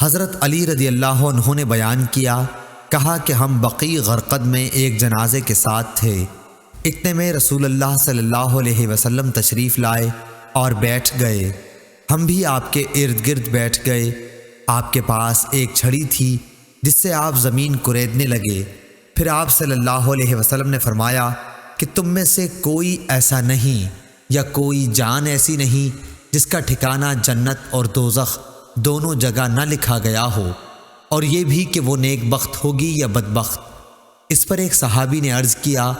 حضرت علی رضی اللہ عنہ نے بیان کیا، کہا کہ ہم بقیع غرقد میں ایک جنازے کے ساتھ تھے۔ اتنے میں رسول اللہ صلی اللہ علیہ وسلم تشریف لائے اور بیٹھ گئے۔ ہم بھی آپ کے ارد گرد بیٹھ گئے۔ آپ کے پاس ایک چھڑی تھی جس سے آپ زمین کریدنے لگے۔ پھر آپ صلی اللہ علیہ وسلم نے فرمایا کہ تم میں سے کوئی ایسا نہیں یا کوئی جان ایسی نہیں جس کا ٹھکانہ جنت اور دوزخ دونوں جگہ نہ لکھا گیا ہو، اور یہ بھی کہ وہ نیک بخت ہوگی یا بدبخت۔ اس پر ایک صحابی نے عرض کیا،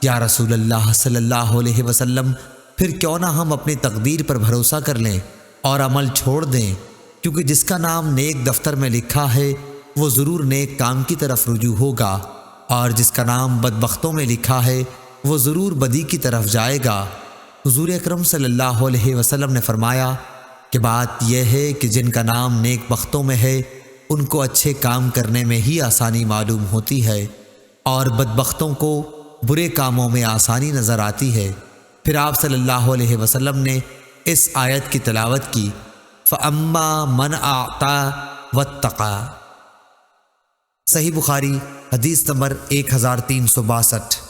یا رسول اللہ صلی اللہ علیہ وسلم، پھر کیوں نہ ہم اپنی تقدیر پر بھروسہ کر لیں اور عمل چھوڑ دیں، کیونکہ جس کا نام نیک دفتر میں لکھا ہے وہ ضرور نیک کام کی طرف رجوع ہوگا، اور جس کا نام بدبختوں میں لکھا ہے وہ ضرور بدی کی طرف جائے گا۔ حضور اکرم صلی اللہ علیہ وسلم نے فرمایا کہ بات یہ ہے کہ جن کا نام نیک بختوں میں ہے ان کو اچھے کام کرنے میں ہی آسانی معلوم ہوتی ہے، اور بدبختوں کو برے کاموں میں آسانی نظر آتی ہے۔ پھر آپ صلی اللہ علیہ وسلم نے اس آیت کی تلاوت کی، فَأَمَّا مَنْ أَعْطَىٰ وَاتَّقَىٰ۔ صحیح بخاری حدیث نمبر 1362۔